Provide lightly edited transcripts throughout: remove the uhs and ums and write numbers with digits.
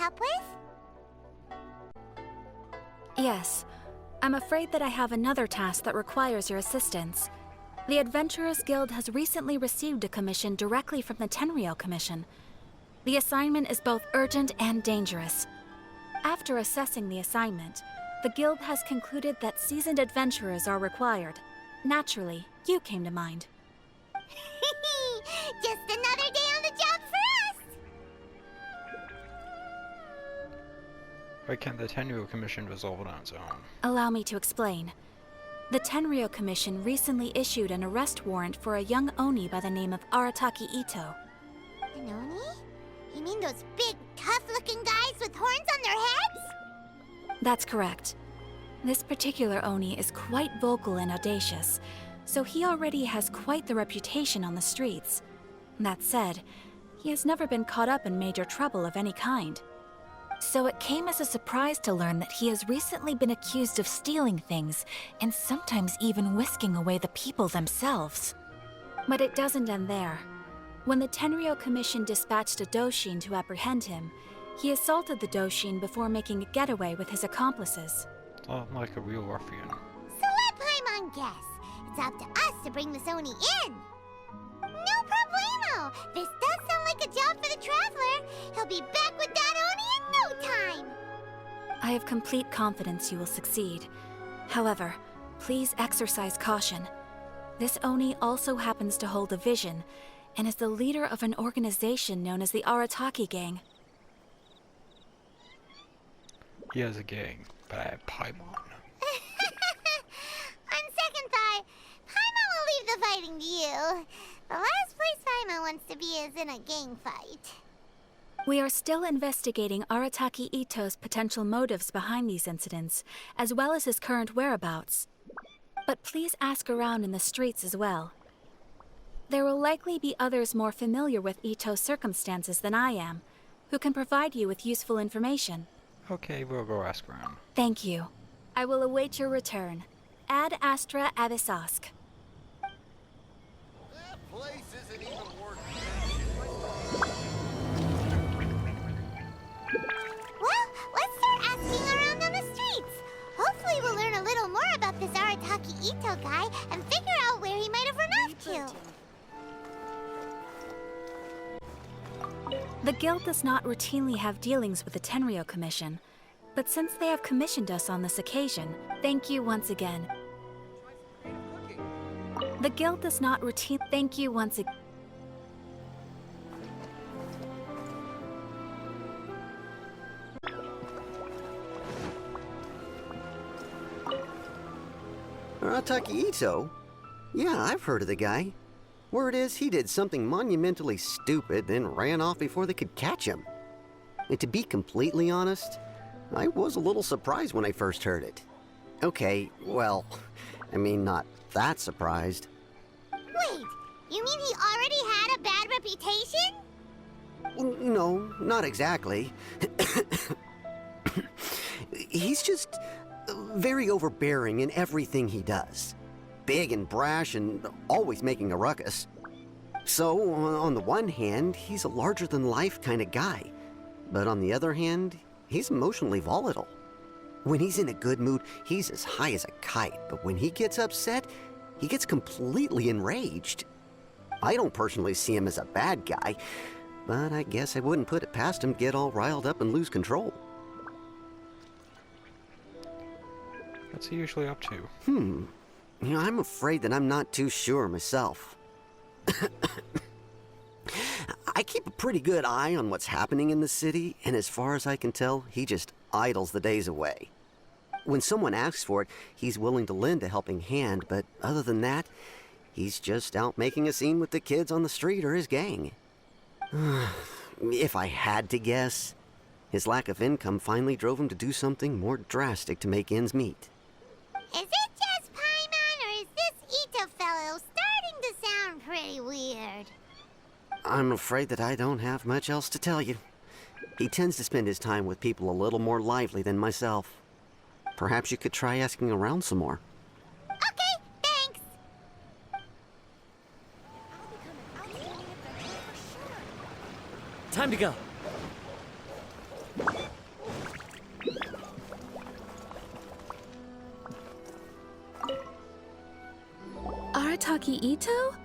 help with? Yes. I'm afraid that I have another task that requires your assistance. The Adventurers Guild has recently received a commission directly from the Tenryou Commission. The assignment is both urgent and dangerous. After assessing the assignment, the Guild has concluded that seasoned adventurers are required. Naturally, you came to mind. Just another day on the job for us! Why can't the Tenryou Commission resolve it on its own? Allow me to explain. The Tenryou Commission recently issued an arrest warrant for a young Oni by the name of Arataki Ito. An Oni? You mean those big, tough-looking guys with horns on their heads? That's correct. This particular Oni is quite vocal and audacious, so he already has quite the reputation on the streets. That said, he has never been caught up in major trouble of any kind. So it came as a surprise to learn that he has recently been accused of stealing things, and sometimes even whisking away the people themselves. But it doesn't end there. When the Tenryou Commission dispatched a Doshin to apprehend him, he assaulted the Doshin before making a getaway with his accomplices. Not like a real ruffian. So let Paimon guess. It's up to us to bring this Oni in. No problemo! This does sound like a job for the Traveler. He'll be back with that Oni in no time! I have complete confidence you will succeed. However, please exercise caution. This Oni also happens to hold a vision, and is the leader of an organization known as the Arataki Gang. He has a gang, but I have Paimon. On second thought, Paimon will leave the fighting to you. The last place Paimon wants to be is in a gang fight. We are still investigating Arataki Ito's potential motives behind these incidents, as well as his current whereabouts. But please ask around in the streets as well. There will likely be others more familiar with Ito's circumstances than I am, who can provide you with useful information. Okay, we'll go ask around. Thank you. I will await your return. Ad Astra Abyssosque. That place isn't even worth Well, let's start asking around on the streets. Hopefully we'll learn a little more about this Arataki Ito guy and figure out where he might have run off to. The Guild does not routinely have dealings with the Tenryou Commission, but since they have commissioned us on this occasion, thank you once again. The Guild does not routinely thank you once again. Arataki Ito? Yeah, I've heard of the guy. Word is, he did something monumentally stupid, then ran off before they could catch him. And to be completely honest, I was a little surprised when I first heard it. Okay, well, I mean, not that surprised. Wait, you mean he already had a bad reputation? No, not exactly. He's just very overbearing in everything he does. Big and brash and always making a ruckus. So, on the one hand, he's a larger-than-life kind of guy. But on the other hand, he's emotionally volatile. When he's in a good mood, he's as high as a kite. But when he gets upset, he gets completely enraged. I don't personally see him as a bad guy, but I guess I wouldn't put it past him to get all riled up and lose control. What's he usually up to? You know, I'm afraid that I'm not too sure myself. I keep a pretty good eye on what's happening in the city, and as far as I can tell, he just idles the days away. When someone asks for it, he's willing to lend a helping hand, but other than that, he's just out making a scene with the kids on the street or his gang. If I had to guess, his lack of income finally drove him to do something more drastic to make ends meet. Is it just Paimon, or is this Ito fellow starting to sound pretty weird? I'm afraid that I don't have much else to tell you. He tends to spend his time with people a little more lively than myself. Perhaps you could try asking around some more. Okay, thanks. Time to go. Arataki Ito?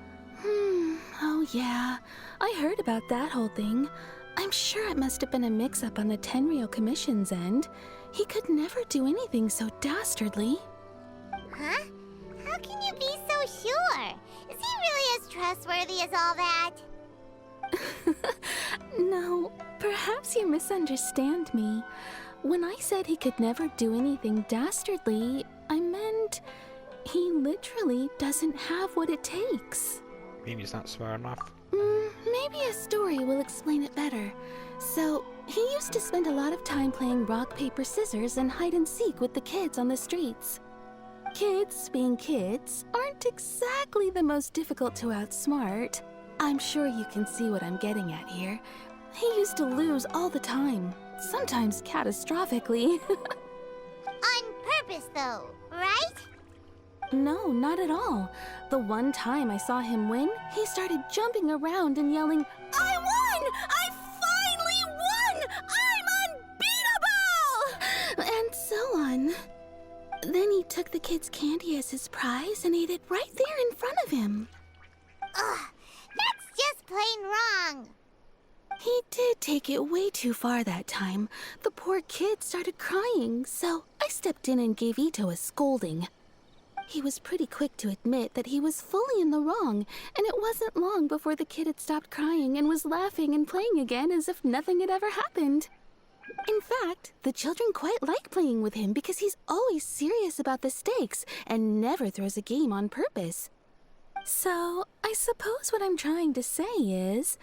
Oh yeah. I heard about that whole thing. I'm sure it must have been a mix-up on the Tenryou Commission's end. He could never do anything so dastardly. Huh? How can you be so sure? Is he really as trustworthy as all that? No, perhaps you misunderstand me. When I said he could never do anything dastardly, I meant he literally doesn't have what it takes. Mean he's not smart enough? Maybe a story will explain it better. So, he used to spend a lot of time playing rock, paper, scissors and hide and seek with the kids on the streets. Kids, being kids, aren't exactly the most difficult to outsmart. I'm sure you can see what I'm getting at here. He used to lose all the time, sometimes catastrophically. On purpose, though, right? No, not at all. The one time I saw him win, he started jumping around and yelling, "I won! I finally won! I'm unbeatable!" And so on. Then he took the kid's candy as his prize and ate it right there in front of him. Ugh, that's just plain wrong. He did take it way too far that time. The poor kid started crying, so I stepped in and gave Ito a scolding. He was pretty quick to admit that he was fully in the wrong, and it wasn't long before the kid had stopped crying and was laughing and playing again as if nothing had ever happened. In fact, the children quite like playing with him because he's always serious about the stakes and never throws a game on purpose. So, I suppose what I'm trying to say is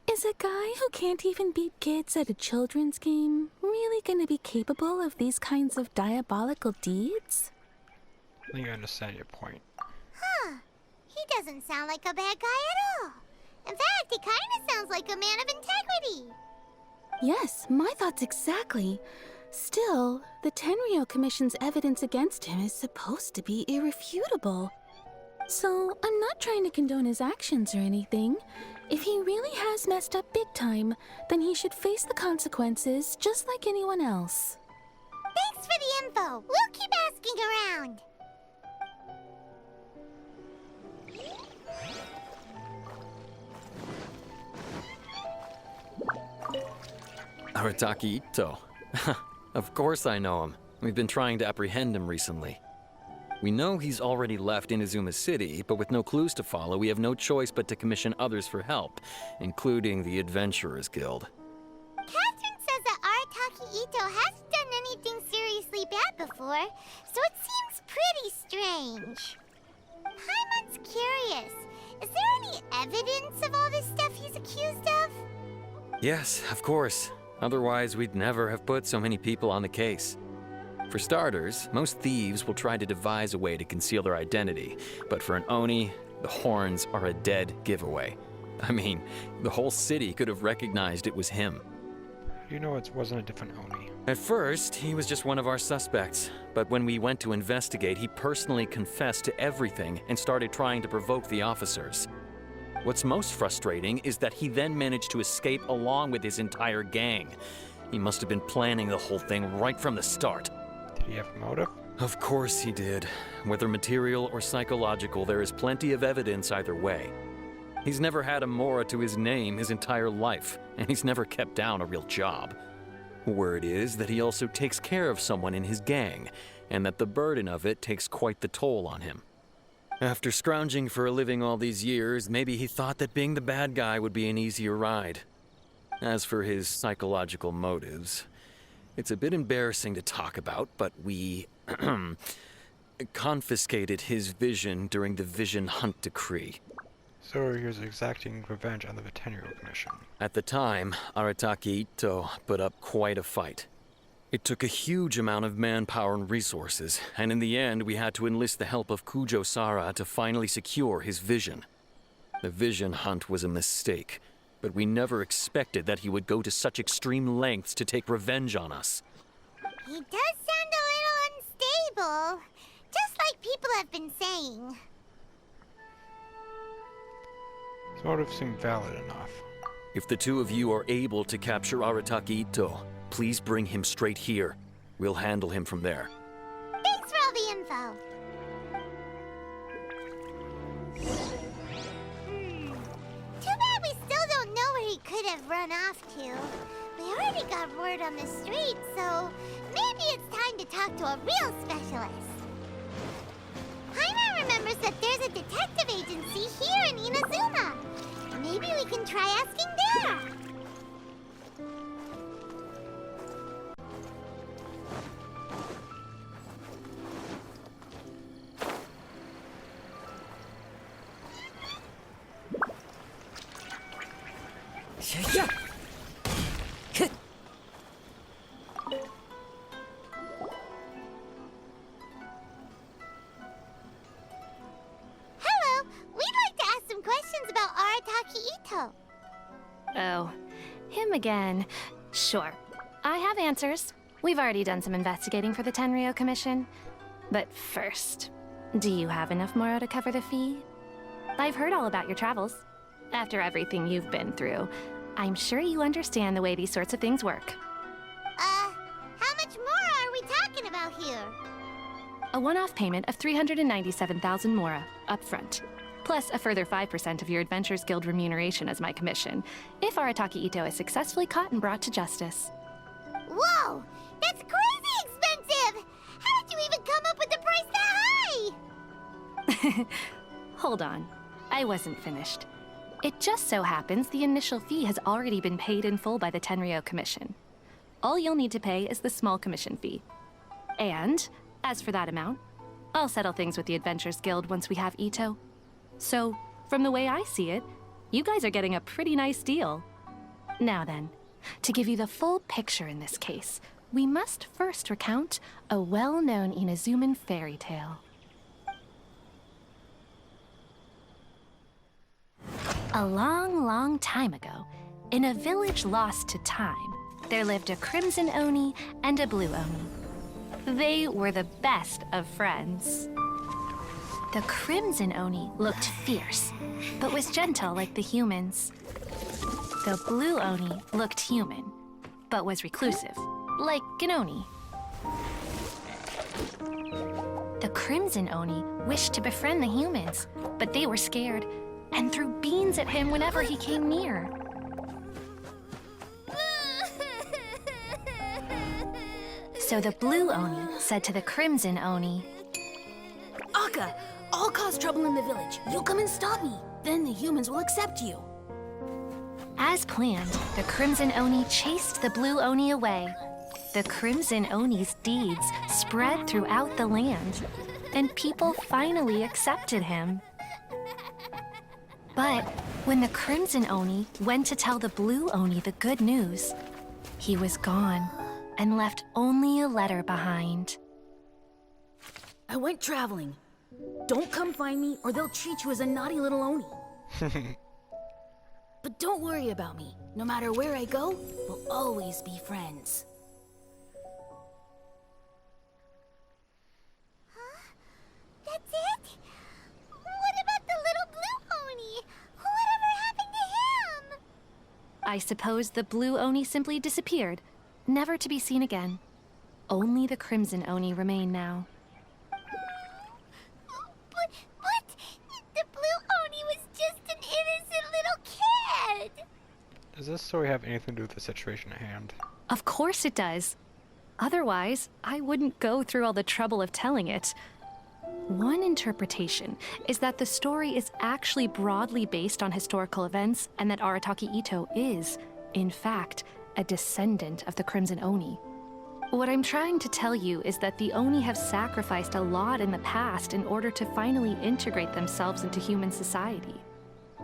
a guy who can't even beat kids at a children's game really gonna be capable of these kinds of diabolical deeds? I think I understand your point. Huh. He doesn't sound like a bad guy at all. In fact, he kind of sounds like a man of integrity. Yes, my thoughts exactly. Still, the Tenryou Commission's evidence against him is supposed to be irrefutable. So, I'm not trying to condone his actions or anything. If he really has messed up big time, then he should face the consequences just like anyone else. Thanks for the info. We'll keep asking around. Arataki Ito. Of course I know him. We've been trying to apprehend him recently. We know he's already left Inazuma City, but with no clues to follow, we have no choice but to commission others for help, including the Adventurers Guild. Catherine says that Arataki Ito hasn't done anything seriously bad before, so it seems pretty strange. Paimon's curious. Is there any evidence of all this stuff he's accused of? Yes, of course. Otherwise, we'd never have put so many people on the case. For starters, most thieves will try to devise a way to conceal their identity, but for an Oni, the horns are a dead giveaway. I mean, the whole city could have recognized it was him. You know it wasn't a different Oni. At first, he was just one of our suspects, but when we went to investigate, he personally confessed to everything and started trying to provoke the officers. What's most frustrating is that he then managed to escape along with his entire gang. He must have been planning the whole thing right from the start. Did he have a motive? Of course he did. Whether material or psychological, there is plenty of evidence either way. He's never had a Mora to his name his entire life, and he's never kept down a real job. Word is that he also takes care of someone in his gang, and that the burden of it takes quite the toll on him. After scrounging for a living all these years, maybe he thought that being the bad guy would be an easier ride. As for his psychological motives, it's a bit embarrassing to talk about, but we confiscated his vision during the Vision Hunt Decree. So he was exacting revenge on the Tenryou Commission. At the time, Arataki Ito put up quite a fight. It took a huge amount of manpower and resources, and in the end we had to enlist the help of Kujo-Sara to finally secure his vision. The Vision Hunt was a mistake, but we never expected that he would go to such extreme lengths to take revenge on us. He does sound a little unstable, just like people have been saying. His motive seemed valid enough. If the two of you are able to capture Arataki Ito, please bring him straight here. We'll handle him from there. Thanks for all the info. run off to. We already got word on the street, so maybe it's time to talk to a real specialist. Paimon remembers that there's a detective agency here in Inazuma. Maybe we can try asking there. Hello, we'd like to ask some questions about Arataki Ito. Oh, him again. Sure. I have answers. We've already done some investigating for the Tenryou Commission. But first, do you have enough Moro to cover the fee? I've heard all about your travels. After everything you've been through, I'm sure you understand the way these sorts of things work. How much more are we talking about here? A one-off payment of 397,000 Mora, up front. Plus a further 5% of your Adventures Guild remuneration as my commission, if Arataki Ito is successfully caught and brought to justice. Whoa! That's crazy expensive! How did you even come up with the price that high? Hold on. I wasn't finished. It just so happens the initial fee has already been paid in full by the Tenryou Commission. All you'll need to pay is the small commission fee. And, as for that amount, I'll settle things with the Adventures Guild once we have Ito. So, from the way I see it, you guys are getting a pretty nice deal. Now then, to give you the full picture in this case, we must first recount a well-known Inazuman fairy tale. A long, long time ago, in a village lost to time, there lived a crimson Oni and a blue Oni. They were the best of friends. The crimson Oni looked fierce, but was gentle like the humans. The blue Oni looked human, but was reclusive, like an Oni. The crimson Oni wished to befriend the humans, but they were scared and threw beans at him whenever he came near. So the blue Oni said to the crimson Oni, Akka, I'll cause trouble in the village. You come and stop me. Then the humans will accept you. As planned, the crimson Oni chased the blue Oni away. The crimson Oni's deeds spread throughout the land, and people finally accepted him. But when the crimson Oni went to tell the blue Oni the good news, he was gone and left only a letter behind. I went traveling. Don't come find me or they'll treat you as a naughty little Oni. But don't worry about me. No matter where I go, we'll always be friends. That's it? What about the little blue Oni? Whatever happened to him? I suppose the blue Oni simply disappeared, never to be seen again. Only the crimson Oni remain now. But the blue Oni was just an innocent little kid. Does this story have anything to do with the situation at hand? Of course it does. Otherwise, I wouldn't go through all the trouble of telling it. One interpretation is that the story is actually broadly based on historical events and that Arataki Ito is, in fact, a descendant of the Crimson Oni. What I'm trying to tell you is that the Oni have sacrificed a lot in the past in order to finally integrate themselves into human society.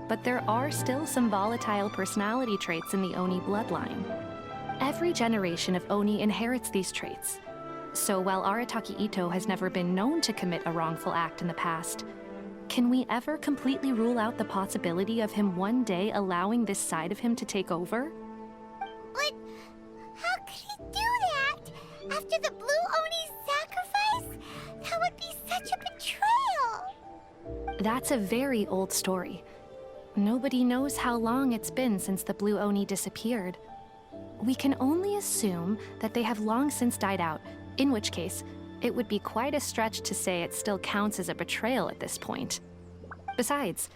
But there are still some volatile personality traits in the Oni bloodline. Every generation of Oni inherits these traits. So while Arataki Ito has never been known to commit a wrongful act in the past, can we ever completely rule out the possibility of him one day allowing this side of him to take over? But how could he do that? After the blue Oni's sacrifice? That would be such a betrayal. That's a very old story. Nobody knows how long it's been since the blue Oni disappeared. We can only assume that they have long since died out, in which case, it would be quite a stretch to say it still counts as a betrayal at this point. Besides,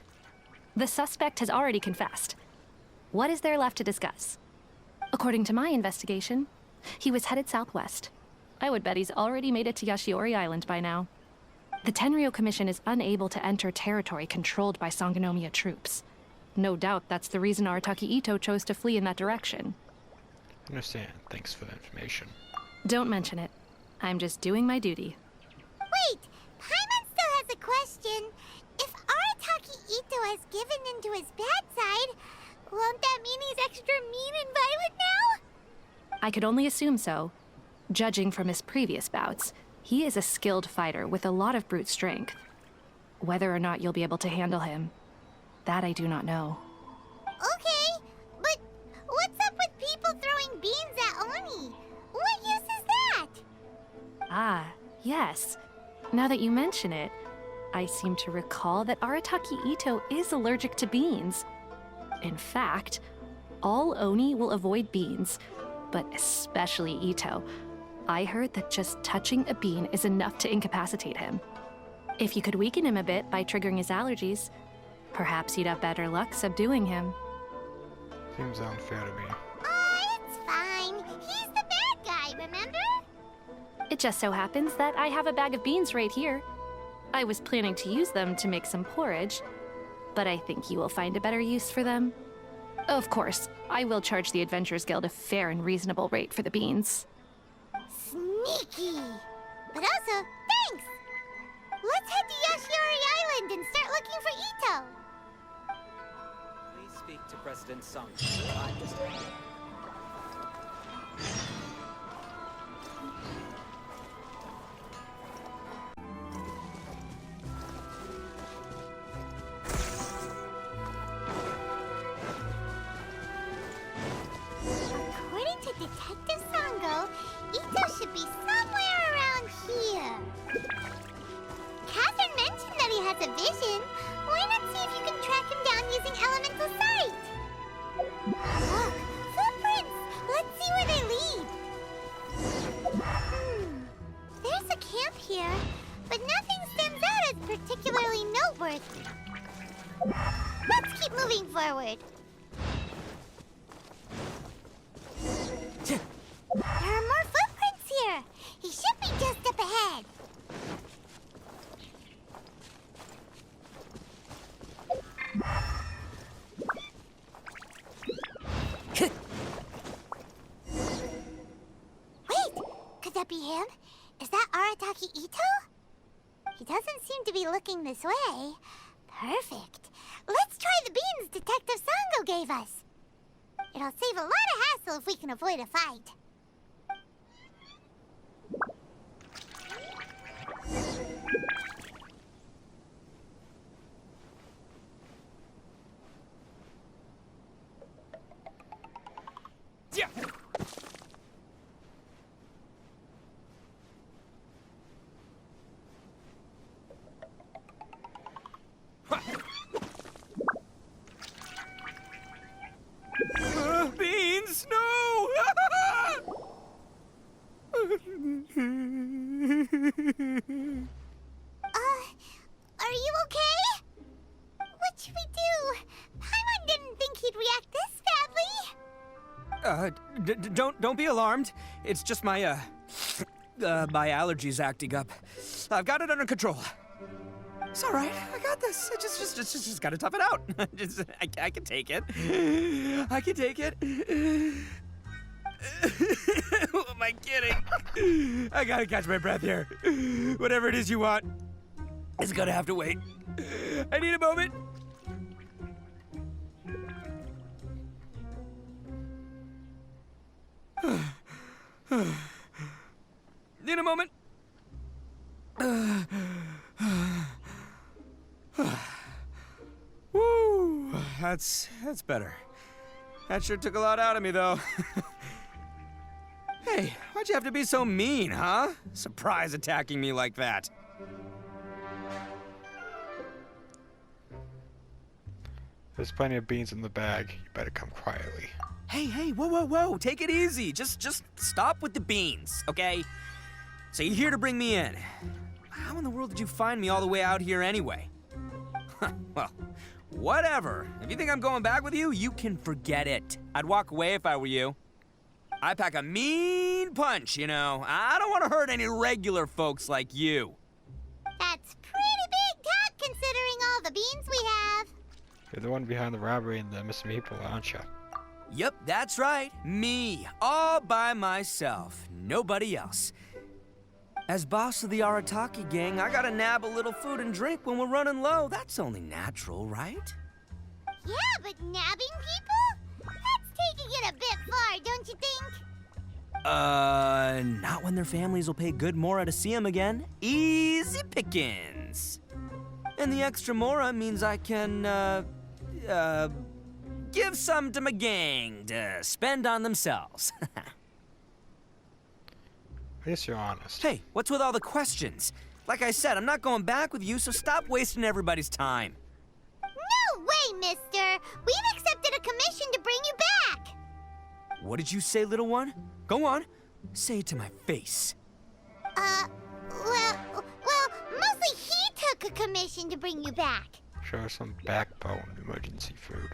the suspect has already confessed. What is there left to discuss? According to my investigation, he was headed southwest. I would bet he's already made it to Yashiori Island by now. The Tenryou Commission is unable to enter territory controlled by Sangonomiya troops. No doubt that's the reason Arataki Ito chose to flee in that direction. Understand. Thanks for the information. Don't mention it. I'm just doing my duty. Wait, Paimon still has a question. If Arataki Ito has given in to his bad side, won't that mean he's extra mean and violent now? I could only assume so. Judging from his previous bouts, he is a skilled fighter with a lot of brute strength. Whether or not you'll be able to handle him, that I do not know. Okay, but what's up with people throwing beans at Oni? What use is that? Ah, yes. Now that you mention it, I seem to recall that Arataki Ito is allergic to beans. In fact, all Oni will avoid beans, but especially Ito. I heard that just touching a bean is enough to incapacitate him. If you could weaken him a bit by triggering his allergies, perhaps you'd have better luck subduing him. Seems unfair to me. It's fine. He's the bad guy, remember? It just so happens that I have a bag of beans right here. I was planning to use them to make some porridge, but I think you will find a better use for them. Of course, I will charge the Adventurers Guild a fair and reasonable rate for the beans. Sneaky. But also, thanks! Let's head to Yashiori Island and start looking for Ito. Please speak to President Sung. I'm just... According to Detective Sango, Ito should be somewhere around here. Catherine mentioned that he has a vision. Why not see if you can track him down using elemental sight? Look, footprints! Let's see where they lead. There's a camp here, but nothing stands out as particularly noteworthy. Let's keep moving forward. There are more footprints here. He should be just up ahead. Wait, could that be him? Is that Arataki Ito? He doesn't seem to be looking this way. Perfect. Let's try the beans Detective Sango gave us. It'll save a lot of hassle if we can avoid a fight. Yeah. Beans, no! Are you okay? What should we do? Paimon didn't think he'd react this badly. Don't be alarmed. It's just my my allergies acting up. I've got it under control. It's all right. I got this. I just gotta tough it out. I can take it. I can take it. Who am I kidding? I gotta catch my breath here. Whatever it is you want, it's gonna have to wait. I need a moment. Need a moment. Woo, that's better. That sure took a lot out of me, though. Hey, why'd you have to be so mean, huh? Surprise attacking me like that. There's plenty of beans in the bag. You better come quietly. Hey, whoa. Take it easy. Just stop with the beans, okay? So you're here to bring me in. How in the world did you find me all the way out here anyway? Well, Whatever. If you think I'm going back with you, you can forget it. I'd walk away if I were you. I pack a mean punch, you know. I don't want to hurt any regular folks like you. That's pretty big talk considering all the beans we have. You're the one behind the robbery and the missing people, aren't you? Yep, that's right. Me. All by myself. Nobody else. As boss of the Arataki gang, I gotta nab a little food and drink when we're running low. That's only natural, right? Yeah, but nabbing people? That's taking it a bit far, don't you think? Not when their families will pay good mora to see them again. Easy pickings. And the extra mora means I can, give some to my gang to spend on themselves. I guess you're honest. Hey, what's with all the questions? Like I said, I'm not going back with you, so stop wasting everybody's time. No way, mister! We've accepted a commission to bring you back! What did you say, little one? Go on. Say it to my face. Well, mostly he took a commission to bring you back. Show us some backbone, emergency food.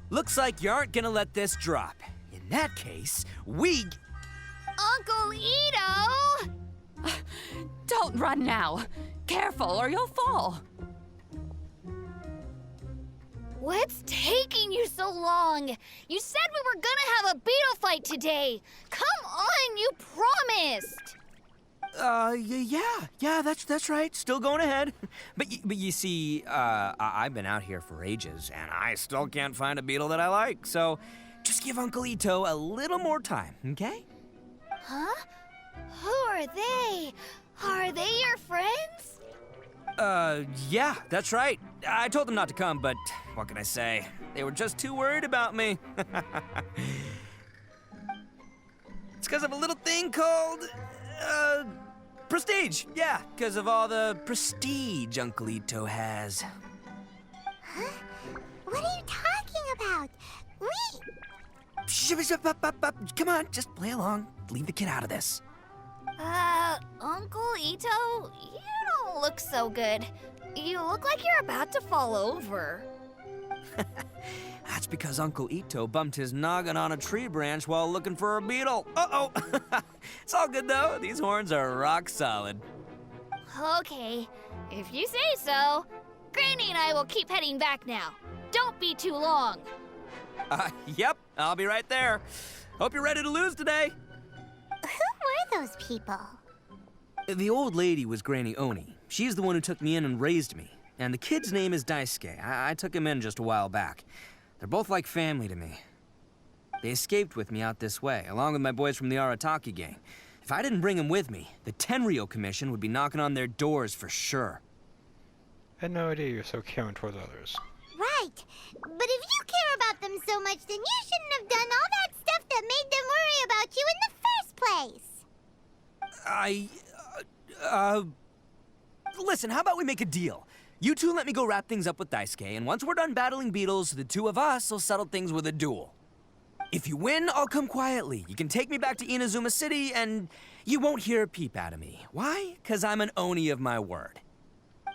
Looks like you aren't gonna let this drop. In that case, we... Uncle Ito! Don't run now. Careful or you'll fall. What's taking you so long? You said we were gonna have a beetle fight today. Come on, you promised. Yeah, that's right. Still going ahead. But you see, I've been out here for ages, and I still can't find a beetle that I like. So, just give Uncle Ito a little more time, okay? Huh? Who are they? Are they your friends? Yeah, that's right. I told them not to come, but what can I say? They were just too worried about me. It's because of a little thing called, prestige. Yeah, because of all the prestige Uncle Ito has. Huh? What are you talking about? Come on, just play along. Leave the kid out of this. Uncle Ito, you don't look so good. You look like you're about to fall over. That's because Uncle Ito bumped his noggin on a tree branch while looking for a beetle. Uh-oh. It's all good, though. These horns are rock solid. Okay, if you say so. Granny and I will keep heading back now. Don't be too long. Yep, I'll be right there. Hope you're ready to lose today. Who were those people? The old lady was Granny Oni. She's the one who took me in and raised me. And the kid's name is Daisuke. I took him in just a while back. They're both like family to me. They escaped with me out this way, along with my boys from the Arataki gang. If I didn't bring them with me, the Tenryou Commission would be knocking on their doors for sure. I had no idea you're so caring towards others. Right. But if you care about them so much, then you shouldn't have done all that stuff that made them worry about you in the first place. Listen, how about we make a deal? You two let me go wrap things up with Daisuke, and once we're done battling beetles, the two of us will settle things with a duel. If you win, I'll come quietly. You can take me back to Inazuma City, and you won't hear a peep out of me. Why? 'Cause I'm an Oni of my word.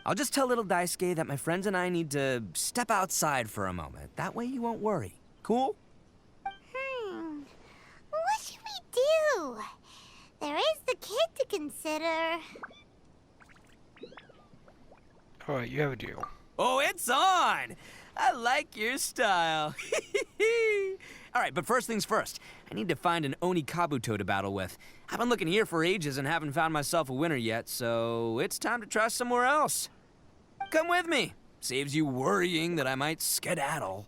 I'll just tell little Daisuke that my friends and I need to step outside for a moment. That way you won't worry. Cool? What should we do? There is the kid to consider. Alright, you have a deal. Oh, it's on! I like your style. Alright, but first things first. I need to find an Oni Kabuto to battle with. I've been looking here for ages and haven't found myself a winner yet, so it's time to try somewhere else. Come with me. Saves you worrying that I might skedaddle.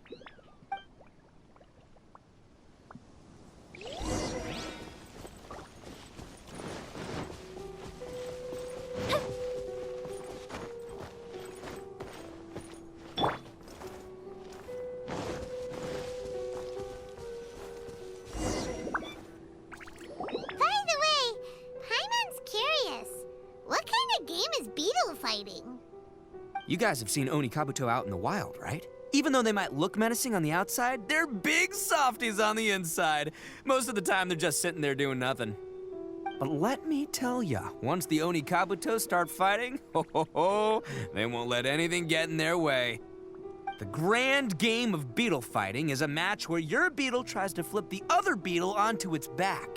fighting. You guys have seen Oni Kabuto out in the wild, right? Even though they might look menacing on the outside, they're big softies on the inside. Most of the time, they're just sitting there doing nothing. But let me tell ya, once the Oni Kabuto start fighting, they won't let anything get in their way. The grand game of beetle fighting is a match where your beetle tries to flip the other beetle onto its back.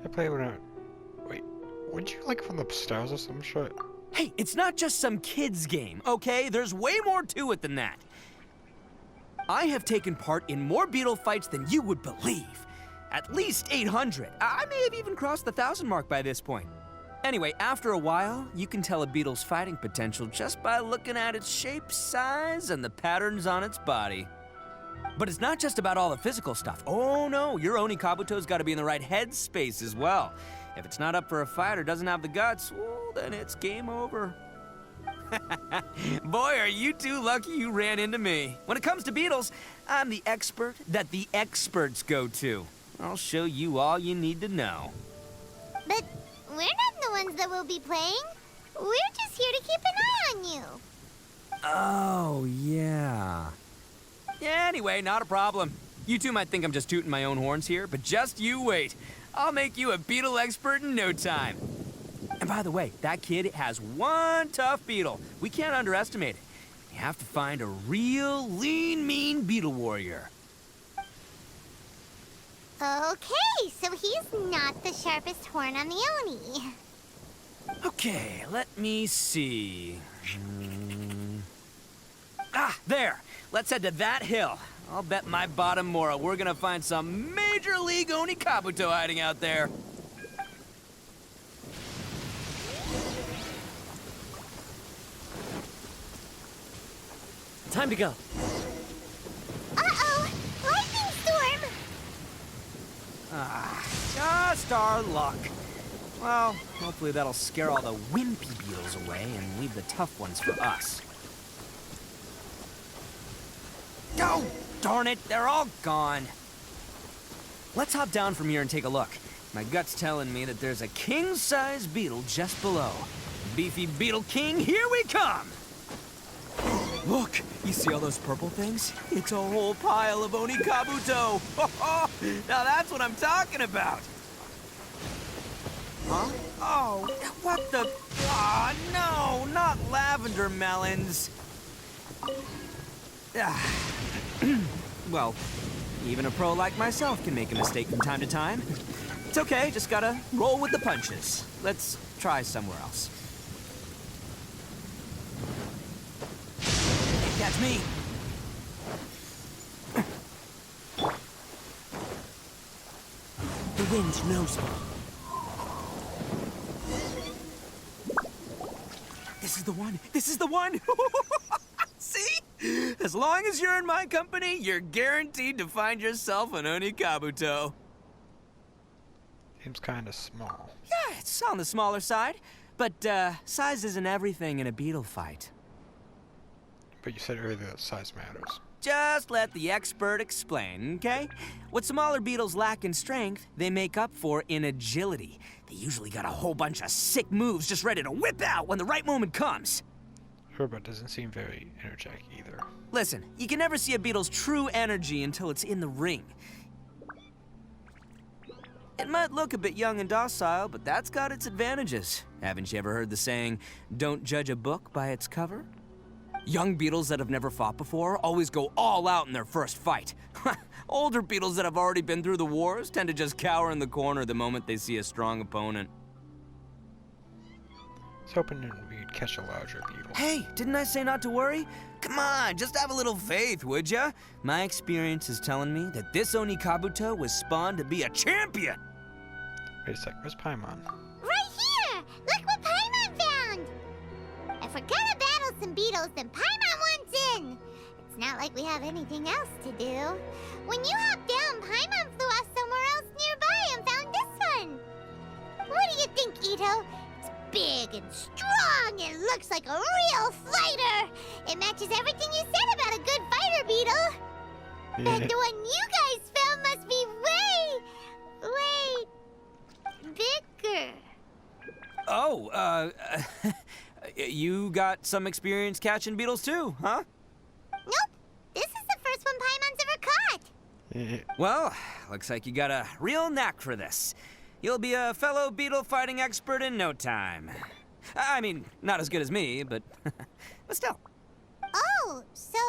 I played when I... Wait, wouldn't you like from the stars or some shit? Hey, it's not just some kid's game, okay? There's way more to it than that. I have taken part in more beetle fights than you would believe. At least 800. I may have even crossed the 1,000 mark by this point. Anyway, after a while, you can tell a beetle's fighting potential just by looking at its shape, size, and the patterns on its body. But it's not just about all the physical stuff. Oh no, your Oni Kabuto's gotta be in the right headspace as well. If it's not up for a fight or doesn't have the guts, well, then it's game over. Boy, are you two lucky you ran into me. When it comes to beetles, I'm the expert that the experts go to. I'll show you all you need to know. But we're not the ones that will be playing. We're just here to keep an eye on you. Oh, yeah. Yeah, anyway, not a problem. You two might think I'm just tooting my own horns here, but just you wait. I'll make you a beetle expert in no time. And by the way, that kid has one tough beetle. We can't underestimate it. You have to find a real lean, mean beetle warrior. Okay, so he's not the sharpest horn on the Oni. Okay, let me see. Ah, there. Let's head to that hill. I'll bet my bottom Mora we're gonna find some major league Oni Kabuto hiding out there. Time to go. Uh-oh! Lightning storm! Just our luck. Well, hopefully that'll scare all the wimpy beetles away and leave the tough ones for us. Oh, darn it, they're all gone. Let's hop down from here and take a look. My gut's telling me that there's a king-size beetle just below. Beefy Beetle King, here we come! Look, you see all those purple things? It's a whole pile of Oni Kabuto! Now that's what I'm talking about! Huh? Oh, what the... Ah, no, not lavender melons! Well, even a pro like myself can make a mistake from time to time. It's okay, just gotta roll with the punches. Let's try somewhere else. That's me. The wind's noseball. This is the one. This is the one. See? As long as you're in my company, you're guaranteed to find yourself an Oni Kabuto. Seems kind of small. Yeah, it's on the smaller side. But size isn't everything in a beetle fight. But you said earlier that size matters. Just let the expert explain, okay? What smaller beetles lack in strength, they make up for in agility. They usually got a whole bunch of sick moves just ready to whip out when the right moment comes. Herbert doesn't seem very energetic either. Listen, you can never see a beetle's true energy until it's in the ring. It might look a bit young and docile, but that's got its advantages. Haven't you ever heard the saying, don't judge a book by its cover? Young beetles that have never fought before always go all out in their first fight. Older beetles that have already been through the wars tend to just cower in the corner the moment they see a strong opponent. I was hoping we'd catch a larger beetle. Hey, didn't I say not to worry? Come on, just have a little faith, would ya? My experience is telling me that this Oni Kabuto was spawned to be a champion! Wait a sec, where's Paimon? Right here! Look what Paimon found! If we're gonna battle some beetles, then Paimon wants in! It's not like we have anything else to do. When you hopped down, Paimon flew off somewhere else nearby and found this one! What do you think, Ito? It's big and strong and looks like a real fighter! It matches everything you said about a good fighter, Beetle! But the one you guys found must be way bigger. Oh, you got some experience catching beetles too, huh? Nope. This is the first one Paimon's ever caught. Well, looks like you got a real knack for this. You'll be a fellow beetle fighting expert in no time. I mean, not as good as me, but still. Oh, so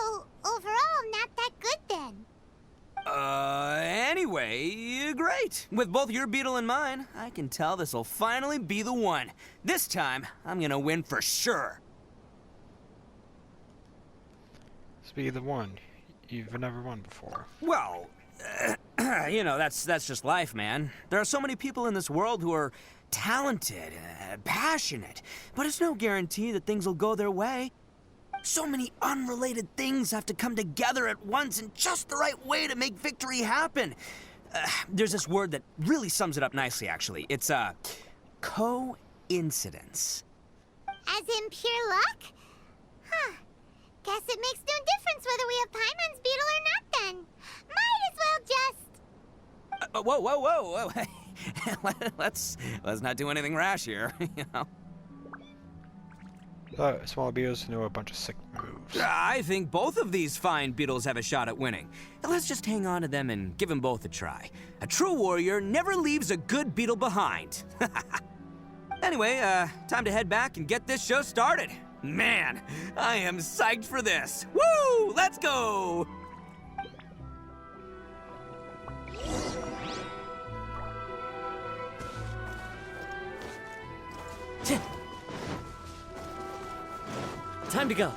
overall not that good then. Anyway, great. With both your beetle and mine, I can tell this'll finally be the one. This time, I'm gonna win for sure. This be the one. You've never won before. Well, you know, that's just life, man. There are so many people in this world who are talented, passionate, but it's no guarantee that things will go their way. So many unrelated things have to come together at once in just the right way to make victory happen. There's this word that really sums it up nicely, actually. It's, coincidence. As in pure luck? Huh. Guess it makes no difference whether we have Paimon's beetle or not then. Might as well just... Whoa. let's not do anything rash here, you know? Small beetles know a bunch of sick moves. I think both of these fine beetles have a shot at winning. Let's just hang on to them and give them both a try. A true warrior never leaves a good beetle behind. Anyway, time to head back and get this show started. Man, I am psyched for this. Woo! Let's go! Time to go.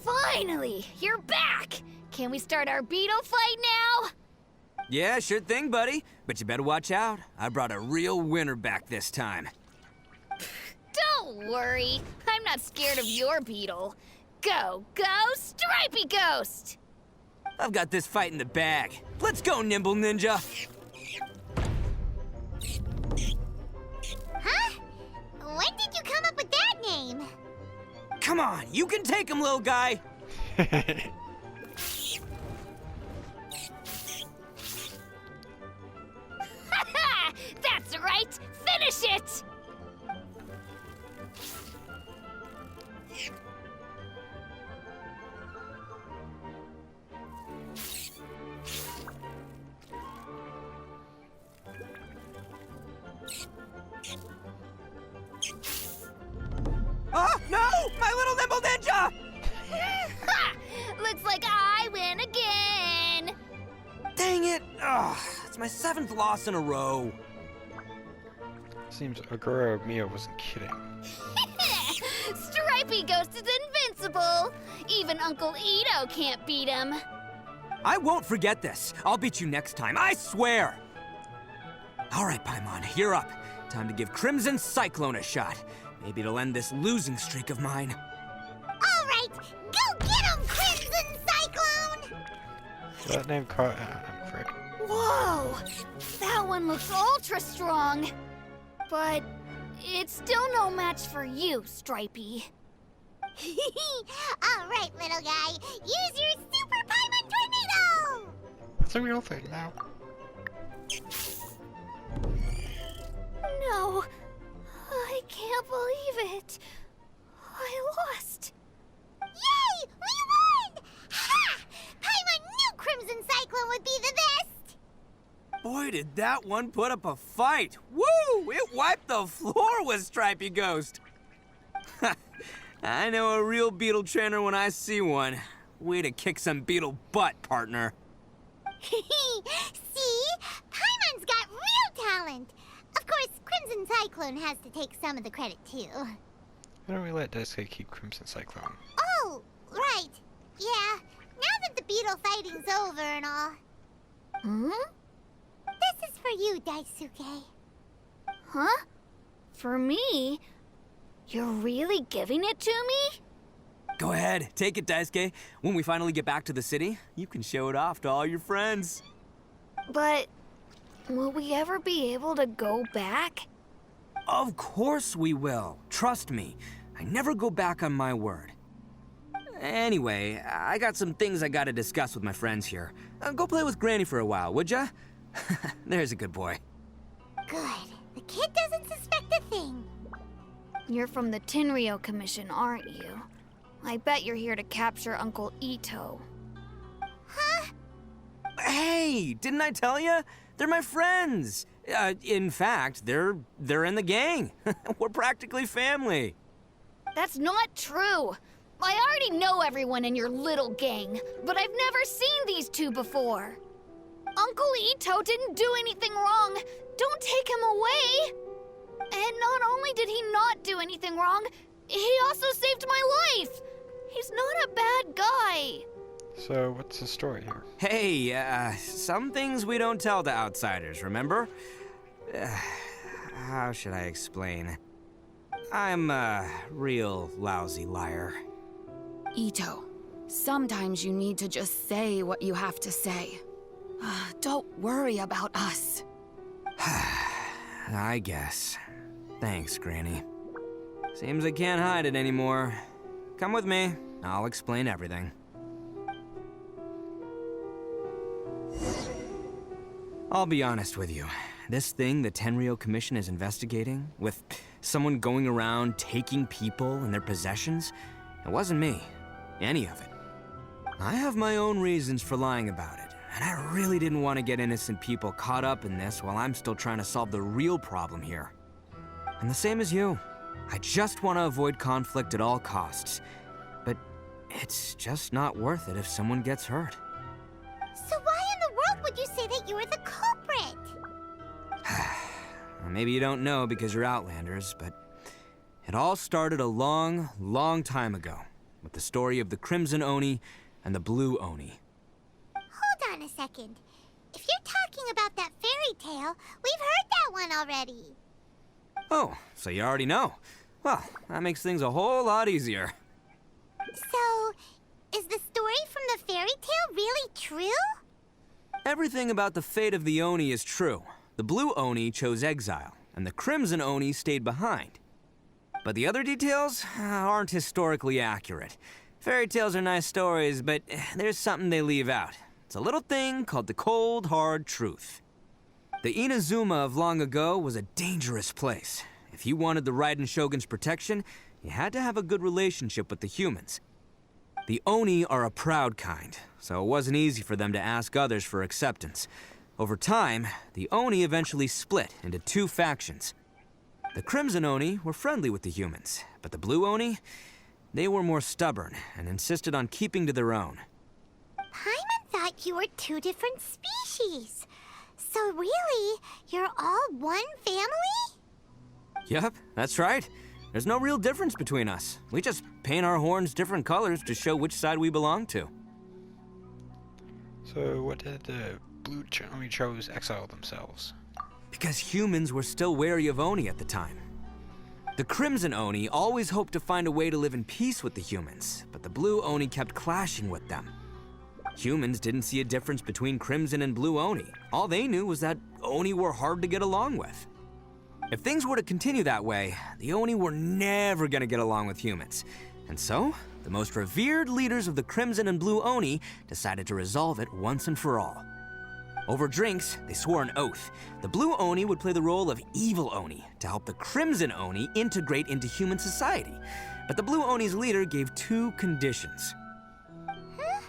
Finally, you're back! Can we start our beetle fight now? Yeah, sure thing, buddy. But you better watch out. I brought a real winner back this time. Don't worry. I'm not scared of your beetle. Go, Stripey Ghost! I've got this fight in the bag. Let's go, Nimble Ninja. Huh? When did you come up with that name? Come on, you can take him, little guy. That's right! Finish it! Oh, no! My little Nimble Ninja! Ha! Looks like I win again! Dang it! Ugh, it's my 7th loss in a row. Seems Aguro Mia wasn't kidding. Stripey Ghost is invincible! Even Uncle Ito can't beat him. I won't forget this. I'll beat you next time, I swear! All right, Paimon, you're up. Time to give Crimson Cyclone a shot. Maybe it'll end this losing streak of mine. All right, go get him, Crimson Cyclone! That name caught. I'm afraid. Whoa! That one looks ultra strong. But it's still no match for you, Stripey. All right, little guy, use your Super Paimon Tornado! That's a real thing now. No, I can't believe it. I lost. Yay! We won! Ha! Paimon knew Crimson Cyclone would be the best! Boy, did that one put up a fight. Woo! It wiped the floor with Stripey Ghost. I know a real beetle trainer when I see one. Way to kick some beetle butt, partner. See? Paimon's got real talent. Of course, Crimson Cyclone has to take some of the credit, too. Why don't we let Daisuke keep Crimson Cyclone? Oh, right. Yeah, now that the beetle fighting's over and all. Hmm? This is for you, Daisuke. Huh? For me? You're really giving it to me? Go ahead, take it, Daisuke. When we finally get back to the city, you can show it off to all your friends. But will we ever be able to go back? Of course we will. Trust me. I never go back on my word. Anyway, I got some things I gotta discuss with my friends here. Go play with Granny for a while, would ya? There's a good boy. Good. The kid doesn't suspect a thing. You're from the Tenryou Commission, aren't you? I bet you're here to capture Uncle Ito. Huh? Hey, didn't I tell you? They're my friends. In fact, they're in the gang. We're practically family. That's not true. I already know everyone in your little gang, but I've never seen these two before. Uncle Ito didn't do anything wrong. Don't take him away. And not only did he not do anything wrong, he also saved my life. He's not a bad guy. So, what's the story here? Hey, some things we don't tell to outsiders, remember? How should I explain? I'm a real lousy liar. Ito, sometimes you need to just say what you have to say. Don't worry about us. I guess. Thanks, Granny. Seems I can't hide it anymore. Come with me. I'll explain everything. I'll be honest with you. This thing the Tenryou Commission is investigating, with someone going around taking people and their possessions, it wasn't me. Any of it. I have my own reasons for lying about it, and I really didn't want to get innocent people caught up in this while I'm still trying to solve the real problem here. And the same as you. I just want to avoid conflict at all costs. But it's just not worth it if someone gets hurt. So why in the world would you say that you were the culprit? Well, maybe you don't know because you're Outlanders, but it all started a long, long time ago with the story of the Crimson Oni and the Blue Oni. Hold on a second. If you're talking about that fairy tale, we've heard that one already. Oh, so you already know. Well, that makes things a whole lot easier. So, is the story from the fairy tale really true? Everything about the fate of the Oni is true. The Blue Oni chose exile, and the Crimson Oni stayed behind. But the other details aren't historically accurate. Fairy tales are nice stories, but there's something they leave out. It's a little thing called the cold, hard truth. The Inazuma of long ago was a dangerous place. If you wanted the Raiden Shogun's protection, you had to have a good relationship with the humans. The Oni are a proud kind, so it wasn't easy for them to ask others for acceptance. Over time, the Oni eventually split into two factions. The Crimson Oni were friendly with the humans, but the Blue Oni, they were more stubborn and insisted on keeping to their own. Paimon thought you were two different species. So really, you're all one family? Yep, that's right. There's no real difference between us. We just paint our horns different colors to show which side we belong to. So, what did the Blue Oni chose exile themselves? Because humans were still wary of Oni at the time. The Crimson Oni always hoped to find a way to live in peace with the humans, but the Blue Oni kept clashing with them. Humans didn't see a difference between Crimson and Blue Oni. All they knew was that Oni were hard to get along with. If things were to continue that way, the Oni were never gonna get along with humans. And so, the most revered leaders of the Crimson and Blue Oni decided to resolve it once and for all. Over drinks, they swore an oath. The Blue Oni would play the role of evil Oni to help the Crimson Oni integrate into human society. But the Blue Oni's leader gave two conditions. Huh?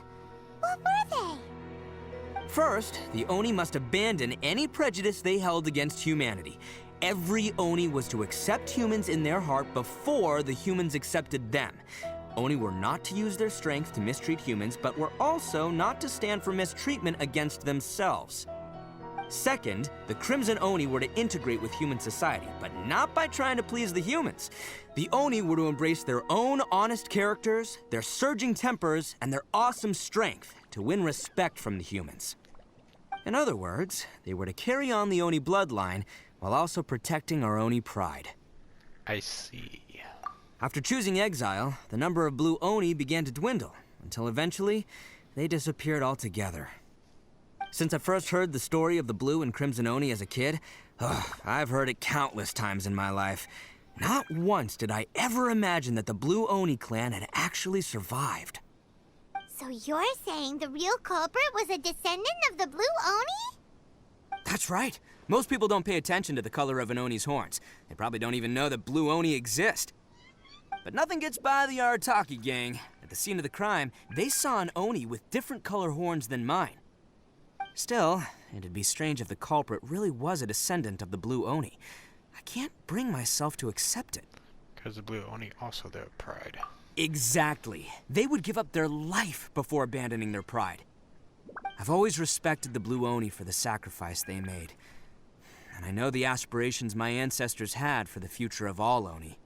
What were they? First, the Oni must abandon any prejudice they held against humanity. Every Oni was to accept humans in their heart before the humans accepted them. Oni were not to use their strength to mistreat humans, but were also not to stand for mistreatment against themselves. Second, the Crimson Oni were to integrate with human society, but not by trying to please the humans. The Oni were to embrace their own honest characters, their surging tempers, and their awesome strength to win respect from the humans. In other words, they were to carry on the Oni bloodline while also protecting our Oni pride. I see. After choosing exile, the number of Blue Oni began to dwindle, until eventually, they disappeared altogether. Since I first heard the story of the Blue and Crimson Oni as a kid, I've heard it countless times in my life. Not once did I ever imagine that the Blue Oni clan had actually survived. So you're saying the real culprit was a descendant of the Blue Oni? That's right. Most people don't pay attention to the color of an Oni's horns. They probably don't even know that blue Oni exist. But nothing gets by the Arataki gang. At the scene of the crime, they saw an Oni with different color horns than mine. Still, it'd be strange if the culprit really was a descendant of the blue Oni. I can't bring myself to accept it. Because the blue Oni also their pride. Exactly. They would give up their life before abandoning their pride. I've always respected the blue Oni for the sacrifice they made. And I know the aspirations my ancestors had for the future of all Oni.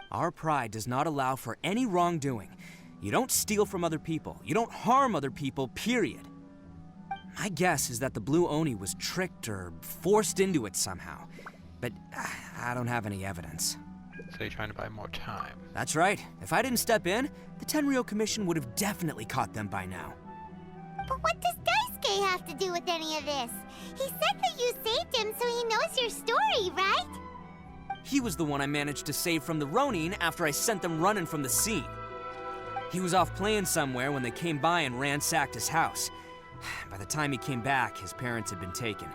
Our pride does not allow for any wrongdoing. You don't steal from other people. You don't harm other people, period. My guess is that the blue Oni was tricked or forced into it somehow. But I don't have any evidence. So you're trying to buy more time. That's right. If I didn't step in, the Tenryou Commission would have definitely caught them by now. But what does Daisuke have to do with any of this? He said that you saved him, so he knows your story, right? He was the one I managed to save from the Ronin after I sent them running from the scene. He was off playing somewhere when they came by and ransacked his house. By the time he came back, his parents had been taken.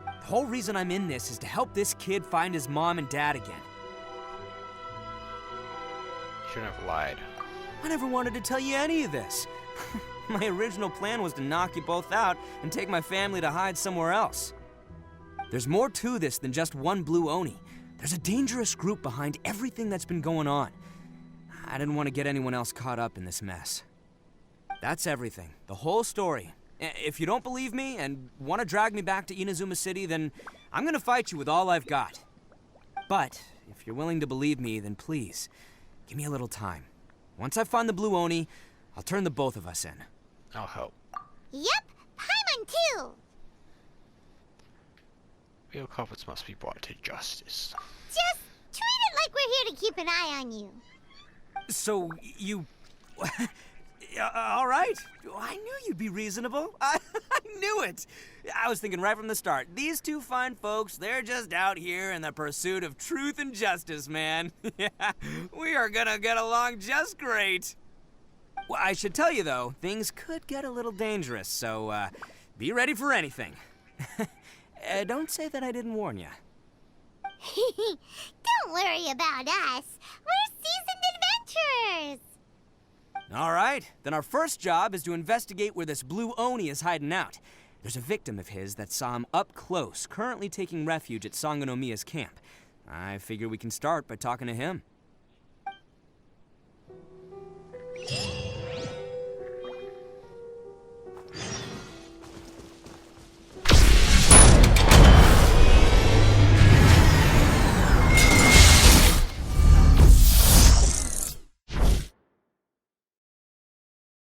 The whole reason I'm in this is to help this kid find his mom and dad again. Shouldn't have lied. I never wanted to tell you any of this. My original plan was to knock you both out and take my family to hide somewhere else. There's more to this than just one blue Oni. There's a dangerous group behind everything that's been going on. I didn't want to get anyone else caught up in this mess. That's everything. The whole story. If you don't believe me and want to drag me back to Inazuma City, then I'm gonna fight you with all I've got. But if you're willing to believe me, then please, give me a little time. Once I find the blue Oni, I'll turn the both of us in. I'll help. Yep, Paimon too. Real culprits must be brought to justice. Just treat it like we're here to keep an eye on you. So, you... all right. I knew you'd be reasonable. I knew it. I was thinking right from the start. These two fine folks, they're just out here in the pursuit of truth and justice, man. Yeah, we are gonna get along just great. Well, I should tell you, though, things could get a little dangerous, so be ready for anything. Don't say that I didn't warn you. Don't worry about us. We're seasoned adventurers. All right, then our first job is to investigate where this blue Oni is hiding out. There's a victim of his that saw him up close, currently taking refuge at Sangonomiya's camp. I figure we can start by talking to him.